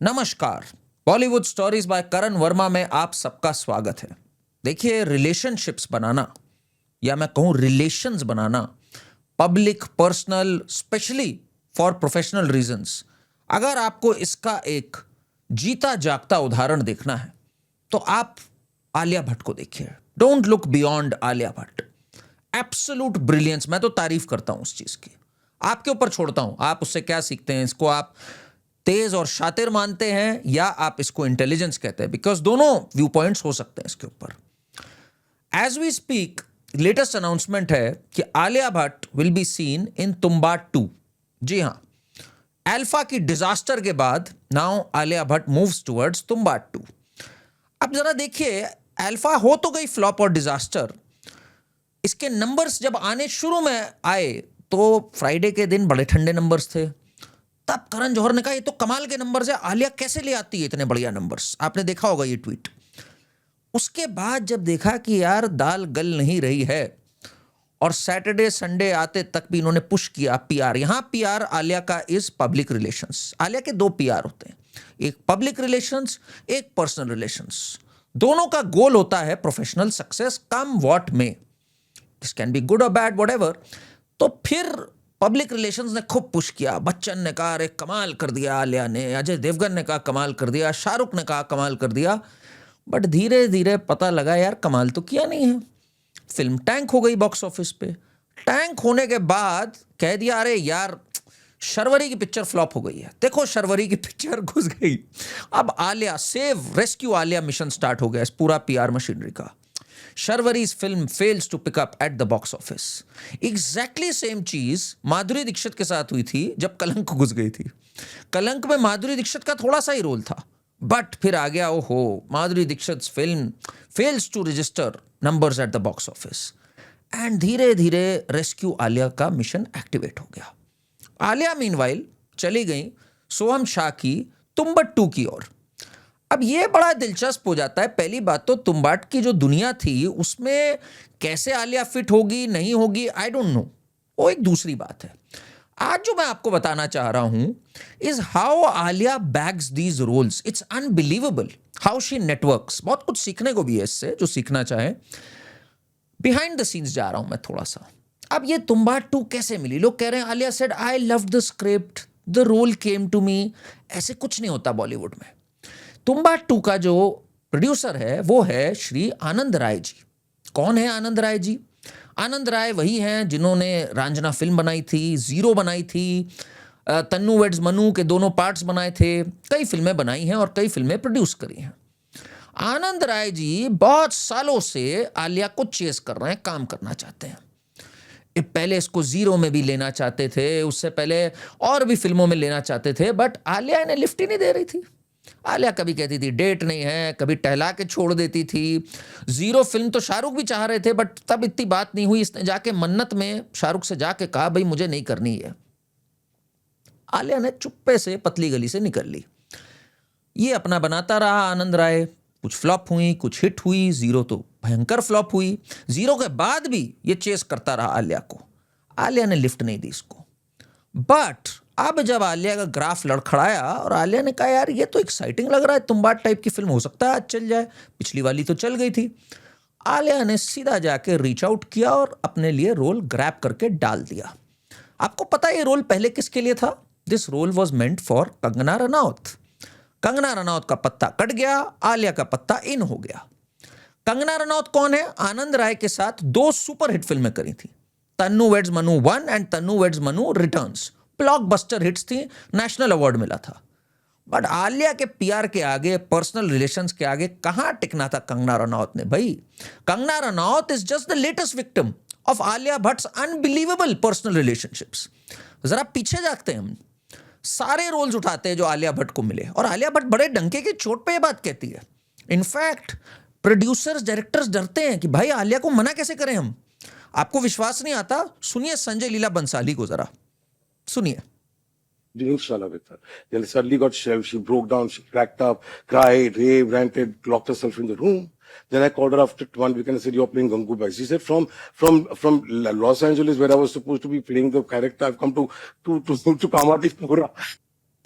नमस्कार। Bollywood stories bye करण वर्मा में आप सबका स्वागत है। देखिए, रिलेशनशिप्स बनाना या मैं कहूं relations banana, public, personal, specially for professional reasons, अगर आपको इसका एक जीता जागता उदाहरण देखना है तो आप आलिया भट्ट को देखिए। Don't look beyond Alia Bhatt. Absolute brilliance. मैं तो तारीफ करता हूं उस चीज की, आपके ऊपर छोड़ता हूं आप उससे क्या सीखते हैं। इसको आप तेज और शातिर मानते हैं या आप इसको इंटेलिजेंस कहते हैं, बिकॉज दोनों व्यू पॉइंट्स हो सकते हैं इसके ऊपर। As we speak, latest announcement है कि Alia Bhatt will be seen in Tumbbad 2। जी हां, अल्फा की डिजास्टर के बाद now Alia Bhatt moves towards Tumbbad 2। अब जरा देखिए, अल्फा हो तो गई फ्लॉप और डिजास्टर, इसके नंबर्स जब आने शुरू में आए तो फ्राइडे के दिन बड़े ठंडे नंबर्स थे। तब करण जौहर ने कहा ये तो कमाल के नंबर्स है, आलिया कैसे ले आती है इतने बढ़िया नंबर्स। आपने देखा होगा ये ट्वीट। उसके बाद जब देखा कि यार दाल गल नहीं रही है, और सैटरडे संडे आते तक भी इन्होंने पुश किया पीआर। यहां पीआर आलिया का इज पब्लिक रिलेशंस। आलिया के दो पीआर होते हैं, एक पब्लिक रिलेशंस, एक पर्सनल रिलेशंस। दोनों का गोल होता है प्रोफेशनल सक्सेस कम व्हाट में। दिस कैन बी गुड और बैड, व्हाटएवर। तो फिर पब्लिक रिलेशंस ने खूब पुश किया। बच्चन ने कहा अरे कमाल कर दिया आलिया ने, अजय देवगन ने कहा कमाल कर दिया, शाहरुख ने कहा कमाल कर दिया। बट धीरे धीरे पता लगा यार कमाल तो किया नहीं है। फिल्म टैंक हो गई बॉक्स ऑफिस पे। टैंक होने के बाद कह दिया अरे यार शर्वरी की पिक्चर फ्लॉप हो गई है। देखो शर्वरी की पिक्चर घुस गई। अब Alia save rescue Alia mission start हो गया इस पूरा पीआर मशीनरी का। शर्वरी's film fails to pick up at the box office. Exactly same चीज माधुरी दीक्षित के साथ हुई थी जब कलंक घुस गई थी। कलंक में माधुरी दीक्षित का थोड़ा सा ही रोल था, बट फिर आ गया ओहो, Madhuri Dixit film fails to register numbers at the box office, and धीरे धीरे रेस्क्यू आलिया का मिशन एक्टिवेट हो गया। आलिया मीनवाइल चली गई सोहम शाह की तुम्बाड 2 की ओर। अब ये बड़ा दिलचस्प हो जाता है। पहली बात तो तुम्बाड की जो दुनिया थी उसमें कैसे आलिया फिट होगी नहीं होगी, आई डोंट नो, वो एक दूसरी बात है। आज जो मैं आपको बताना चाह रहा हूं is how Alia bags these roles. It's unbelievable how she networks. बहुत कुछ सीखने को भी है इससे, जो सीखना चाहे। बिहाइंड द सीन्स जा रहा हूं मैं थोड़ा सा। अब ये तुम्बाड 2 कैसे मिली? लोग कह रहे हैं Alia said I love the script, the role came to me. ऐसे कुछ नहीं होता बॉलीवुड में। तुम्बाड 2 का जो प्रोड्यूसर है वो है श्री आनंद राय जी। कौन है आनंद राय जी? आनंद राय वही हैं जिन्होंने रांझना फिल्म बनाई थी, जीरो बनाई थी, तन्नू वेड्स मनु के दोनों पार्ट्स बनाए थे, कई फिल्में बनाई हैं और कई फिल्में प्रोड्यूस करी हैं। आनंद राय जी बहुत सालों से आलिया को चेस कर रहे हैं, काम करना चाहते हैं। पहले इसको जीरो में भी लेना चाहते थे, उससे पहले और भी फिल्मों में लेना चाहते थे, बट आलिया इन्हें लिफ्ट ही नहीं दे रही थी। आलिया कभी कहती थी डेट नहीं है, कभी टहला के छोड़ देती थी। जीरो फिल्म तो शाहरुख भी चाह रहे थे, बट तब इतनी बात नहीं हुई। इसने जाके मन्नत में शाहरुख से जाके कहा भाई मुझे नहीं करनी है। आलिया ने चुप्पे से पतली गली से निकल ली। ये अपना बनाता रहा आनंद राय। कुछ फ्लॉप हुई, कुछ हिट हुई। जीरो तो भयंकर फ्लॉप हुई। जीरो के बाद भी ये चेस करता रहा आलिया को। आलिया ने लिफ्ट नहीं दी इसको। बट अब जब आलिया का ग्राफ लड़खड़ाया और आलिया ने कहा यार ये तो एक्साइटिंग लग रहा है, तुम्बाड टाइप की फिल्म हो सकता है आज चल जाए, पिछली वाली तो चल गई थी। आलिया ने सीधा जाके रीच आउट किया और अपने लिए रोल ग्रैब करके डाल दिया। आपको पता है ये रोल पहले किसके लिए था? This role was meant for Kangana Ranaut. Kangana Ranaut का पत्ता कट गया, आलिया का पत्ता इन हो गया। कंगना रनौत कौन है? आनंद राय के साथ दो सुपरहिट फिल्में करी थी, Tanu weds Manu 1 and Tanu weds Manu returns. Blockbuster hits थी, नेशनल अवार्ड मिला था। बट आलिया के पीआर के आगे, पर्सनल रिलेशंस के आगे कहां टिकना था कंगना रनौत ने? भाई Kangana Ranaut is just the latest victim of Alia Bhatt's unbelievable personal relationships. जरा पीछे जाते हैं हम, सारे रोल्स उठाते हैं जो आलिया भट्ट को मिले, और आलिया भट्ट बड़े डंके की चोट पे ये बात कहती है। इनफैक्ट प्रोड्यूसर्स, डायरेक्टर्स डरते हैं कि भाई आलिया को मना कैसे करें हम। आपको विश्वास नहीं आता? सुनिए संजय लीला बंसाली को, जरा सुनिए। Didn't shut up with her. Then suddenly got shelved. She broke down. She cracked up, cried, raved, ranted, locked herself in the room. Then I called her after 1 week and I said, "You're playing Gangubai." She said, "From Los Angeles, where I was supposed to be playing the character, I've come to Kamatipura."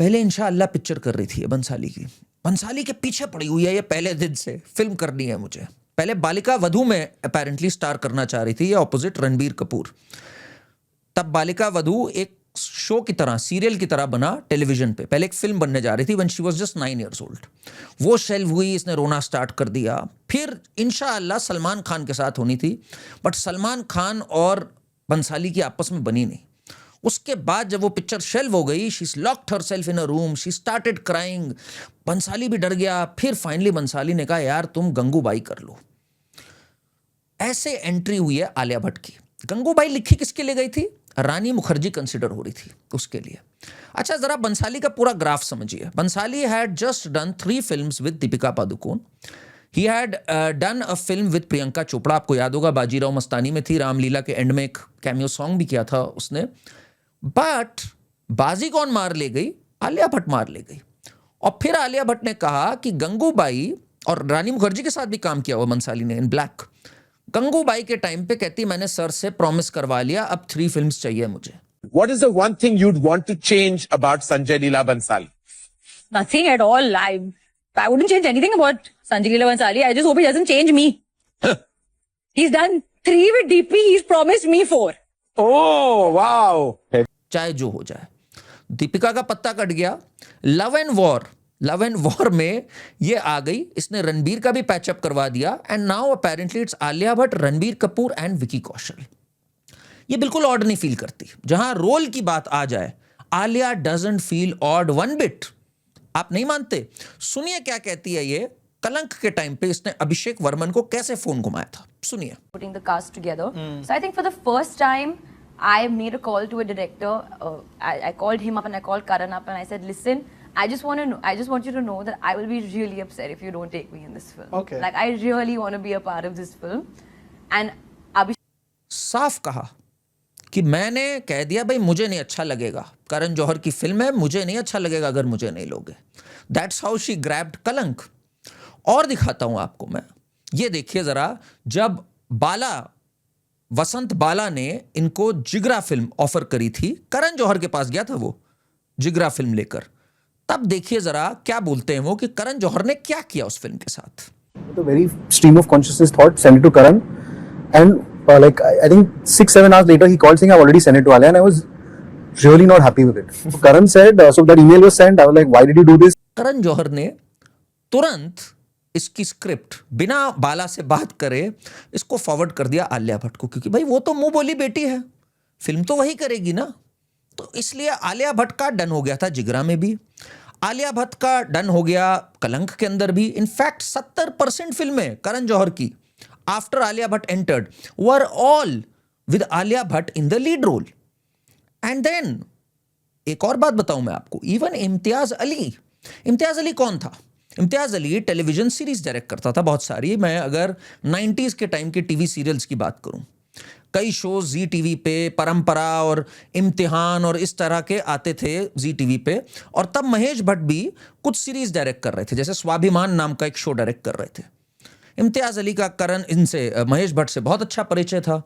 पहले इंशाअल्लाह picture कर रही थी ये बंसाली की, बंसाली के पीछे पड़ी हुई है ये पहले दिन से, फिल्म करनी है मुझे। पहले बालिका वधू में अपेरेंटली स्टार करना चाह रही थी ये ऑपोजिट रणबीर कपूर। तब बालिका वधू एक शो की तरह, सीरियल की तरह बना टेलीविजन पे, पहले एक फिल्म बनने जा रही थी when she was just 9 years old। वो शेल्व हुई, इसने रोना स्टार्ट कर दिया। फिर इंशाअल्लाह सलमान खान के साथ होनी थी, बट सलमान खान और बंसाली की आपस में बनी नहीं। उसके बाद जब वो पिक्चर शेल्व हो गई, she locked herself in a room, she started crying. Bhansali भी डर गया। फिर फाइनली बंसाली ने कहा यार तुम गंगूबाई कर लो। ऐसे एंट्री हुई है आलिया भट्ट की। गंगूबाई लिखी किसके लिए गई थी? रानी मुखर्जी कंसिडर हो रही थी उसके लिए। अच्छा जरा बंसाली का पूरा ग्राफ समझिए। Bhansali had just done 3 films with Deepika Padukone. He had done a film with Priyanka Chopra, आपको याद होगा बाजीराव मस्तानी में थी, रामलीला के एंड में एक कैमियो सॉन्ग भी किया था उसने। बट बाजी कौन मार ले गई? आलिया भट्ट मार ले गई। और फिर आलिया भट्ट ने कहा कि गंगूबाई, और रानी मुखर्जी के साथ भी काम किया हुआ बंसाली ने इन ब्लैक। गंगूबाई के टाइम पे कहती मैंने सर से प्रॉमिस करवा लिया, अब 3 फिल्म्स चाहिए मुझे। What is the one thing you'd want to change about Sanjay Leela Bansali? Nothing at all. I wouldn't change anything about Sanjay Leela Bhansali. I just hope he doesn't change me. He's done 3 with DP. He's promised me 4. Oh, wow. चाहे जो हो जाए। दीपिका का पत्ता cut गया। Love and war में ये आ गई, इसने रणबीर का भी पैचअप करवा दिया। And now apparently it's Alia Bhatt, Ranbir Kapoor and Vicky Kaushal. ये बिल्कुल ऑड नहीं फील करती। जहां रोल की बात आ जाए, Alia doesn't feel odd one bit. आप नहीं मानते? सुनिए क्या कहती है ये। कलंक के टाइम पे इसने अभिषेक वर्मन को कैसे फोन घुमाया था, सुनिए। Putting the cast together. So I think for the first time, I made a call to a director. I called him up and I called Karan up and I said, "Listen, I just want you to know that I will be really upset if you don't take me in this film. Okay. Like I really want to be a part of this film." And साफ कहा कि मैंने कह दिया भाई मुझे नहीं अच्छा लगेगा, करण जौहर की फिल्म है, मुझे नहीं अच्छा लगेगा अगर मुझे नहीं लोगे। दैट्स हाउ शी ग्रैब्ड कलंक। और दिखाता हूं आपको मैं, ये देखिए जरा। जब वसंत बाला ने इनको जिगरा फिल्म ऑफर करी थी, करण जौहर के पास गया था वो जिगरा फिल्म लेकर, तब देखिए जरा क्या बोलते हैं वो कि करण जौहर ने क्या किया उस फिल्म के साथ। The very stream of consciousness thought, sent it to Karan, and like I think 6-7 hours later he called saying I've already sent it to Alia, and I was really not happy with it. So Karan said, so that email was sent. I was like, why did you do this? Karan Johar ने तुरंत इसकी script बिना बाला से बात करे इसको forward कर दिया आलिया भट्ट को, क्योंकि भाई वो तो मुंह बोली बेटी है, फिल्म तो वही करेगी ना। तो इसलिए आलिया भट्ट का डन हो गया था जिगरा में भी, आलिया भट्ट का डन हो गया कलंक के अंदर भी। इनफैक्ट 70% फिल्में करण जौहर की after Alia Bhatt entered were all with Alia Bhatt in the lead role. And then एक और बात बताऊं मैं आपको, इवन इम्तियाज अली कौन था? Imtiaz Ali television series direct करता था बहुत सारी। मैं अगर 90s के टाइम के टीवी सीरियल्स की बात करूं, कई शोज जी टीवी पे, परंपरा और इम्तिहान और इस तरह के आते थे जी टीवी पे। और तब महेश भट्ट भी कुछ सीरीज डायरेक्ट कर रहे थे, जैसे स्वाभिमान नाम का एक शो डायरेक्ट कर रहे थे। इम्तियाज अली का महेश भट्ट से बहुत अच्छा परिचय था,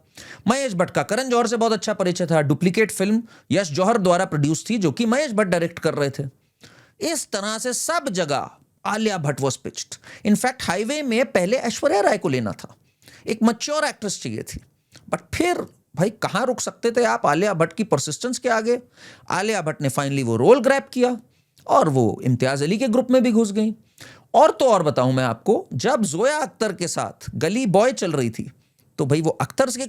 महेश भट्ट का करण जौहर से बहुत अच्छा परिचय था। डुप्लीकेट फिल्म यश जौहर द्वारा प्रोड्यूस थी, जो कि महेश भट्ट डायरेक्ट कर रहे थे। इस तरह से सब जगह Alia Bhatt was pitched. In fact highway में पहले ऐश्वर्या राय को लेना था, एक मैच्योर एक्ट्रेस चाहिए थी, बट फिर भाई कहाँ रुक सकते थे आप आलिया भट्ट की परसिस्टेंस के आगे। आलिया भट्ट ने फाइनली वो रोल ग्रैब किया और वो इम्तियाज अली के ग्रुप में भी घुस गई। और तो और बताऊं मैं आपको, जब जोया अख्तर के साथ गली बॉय चल रही थी तो भाई वो अख्तर्स के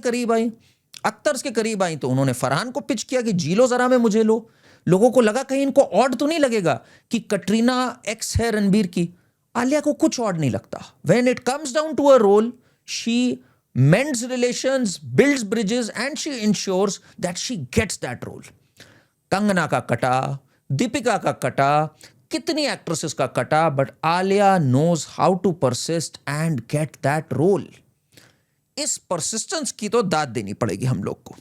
करीब आई तो उन्होंने फरहान को पिच किया कि जी लो जरा में मुझे लो। लोगों को लगा कहीं इनको ऑड तो नहीं लगेगा कि कटरीना एक्स है रणबीर की। आलिया को कुछ ऑड नहीं लगता। When it comes down to a role, she mends relations, builds bridges, and she ensures that she gets that role. Kangana का कटा, दीपिका का कटा, कितनी एक्ट्रेसेस का कटा, but Alia knows how to persist and get that role. इस परसिस्टेंस की तो दाद देनी पड़ेगी हम लोग को।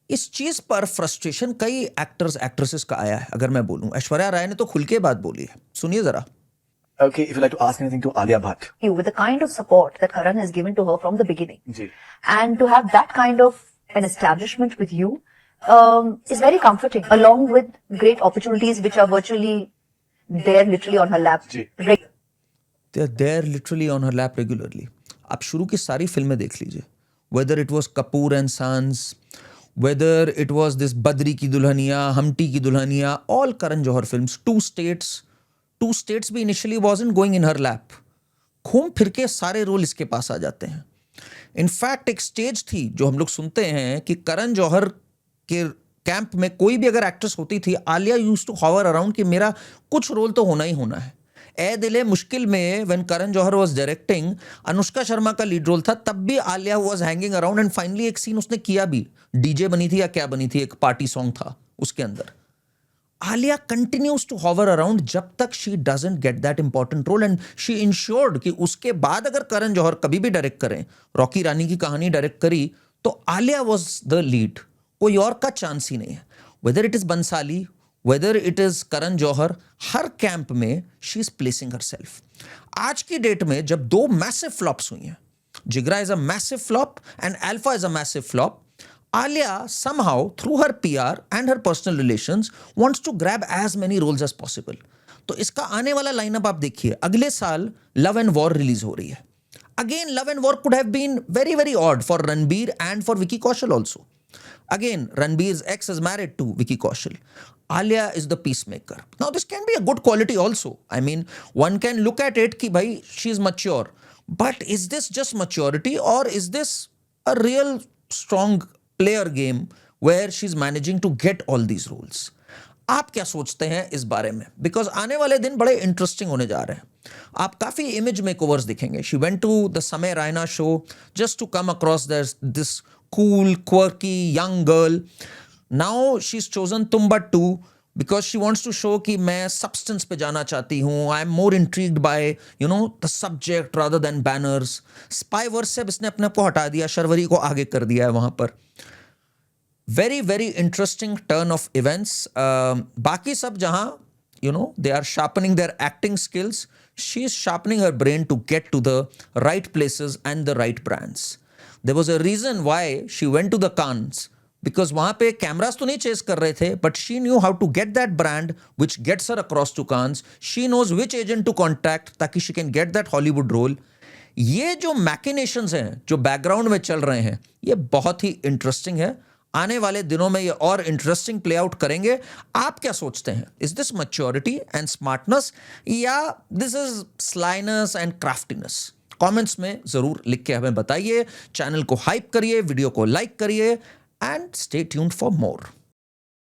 इस चीज पर फ्रस्ट्रेशन कई एक्ट्रेसेस का आया है। अगर मैं बोलूं, ऐश्वर्या राय ने तो खुल के बात बोली है, सुनिए जरा। Okay, if you like to ask anything to Alia Bhatt. You with the kind of support that Karan has given to her from the beginning. Ji. And to have that kind of an establishment with you, is very comforting, along with great opportunities which are virtually there, literally on her lap. They are there literally on her lap regularly. आप शुरू की सारी फिल्में देख लीजिए, whether it was Kapoor and Sons, whether it was this Badri की Dulhania, Humpty की Dulhania, all Karan Johar films. Two States भी initially wasn't going in her lap. घूम फिर के सारे रोल इसके पास आ जाते हैं. इनफैक्ट एक स्टेज थी जो हम लोग सुनते हैं कि करण जौहर के कैंप में कोई भी अगर एक्ट्रेस होती थी, Alia used to hover around कि मेरा कुछ रोल तो होना ही होना है. ए दिले मुश्किल में when Karan Johar was directing, Anushka Sharma का लीड रोल था, तब भी Alia was hanging around and finally एक सीन उसने किया भी. डीजे बनी थी या क्या बनी थी, एक पार्टी सॉन्ग था उसके अंदर. Alia continues to hover around जब तक she doesn't get that important role, and she ensured कि उसके बाद अगर करण जौहर कभी भी डायरेक्ट करें, रॉकी रानी की कहानी डायरेक्ट करी, तो आलिया वाज द लीड. कोई और का चांस ही नहीं है. Whether it is Bhansali, whether it is Karan Johar, हर कैंप में शी इज प्लेसिंग हरसेल्फ. आज की डेट में जब दो मैसिव फ्लॉप्स हुई हैं, Jigra is a massive flop and Alpha is a massive flop, Alia somehow through her PR and her personal relations wants to grab as many roles as possible. तो इसका आने वाला लाइनअप आप देखिए. अगले साल लव एंड वॉर रिलीज हो रही है. Again, Love and War could have been very, very odd for Ranbir and for Vicky Kaushal also. Again, Ranbir's ex is married to Vicky Kaushal. Alia is the peacemaker. Now, this can be a good quality also. I mean, one can look at it कि भाई she is mature. But is this just maturity or is this a real strong player game where she's managing to get all these roles? आप क्या सोचते हैं इस बारे में? Because आने वाले दिन बड़े इंटरेस्टिंग होने जा रहे हैं. आप काफी इमेज मेकओवर्स दिखेंगे. She went to the Samay Raina show just to come across this cool quirky young girl. Now she is chosen तुंबट्टू because she wants to show कि मैं सब्सटेंस पे जाना चाहती हूँ. I am more intrigued by the subject rather than banners. Spyverse से इसने अपने आप को हटा दिया, शर्वरी को आगे कर दिया है वहां पर. Very, very interesting turn of events. बाकी सब जहां they are sharpening their acting skills, she is sharpening her brain to get to the right places and the right brands. There was a reason why she went to the Cannes, because वहां पे cameras तो नहीं chess कर रहे थे, but she knew how to get that brand which gets her across to Cannes. She knows which agent to contact ताकि she can get that Hollywood role. ये जो मैकिनेशंस हैं जो बैकग्राउंड में चल रहे हैं, ये बहुत ही इंटरेस्टिंग है. आने वाले दिनों में ये और इंटरेस्टिंग प्ले आउट करेंगे. आप क्या सोचते हैं? Is this maturity and smartness या दिस इज स्लाइनेस एंड क्राफ्टीनेस? कमेंट्स में जरूर लिख के हमें बताइए. चैनल को हाइप करिए, वीडियो को लाइक करिए and stay tuned for more.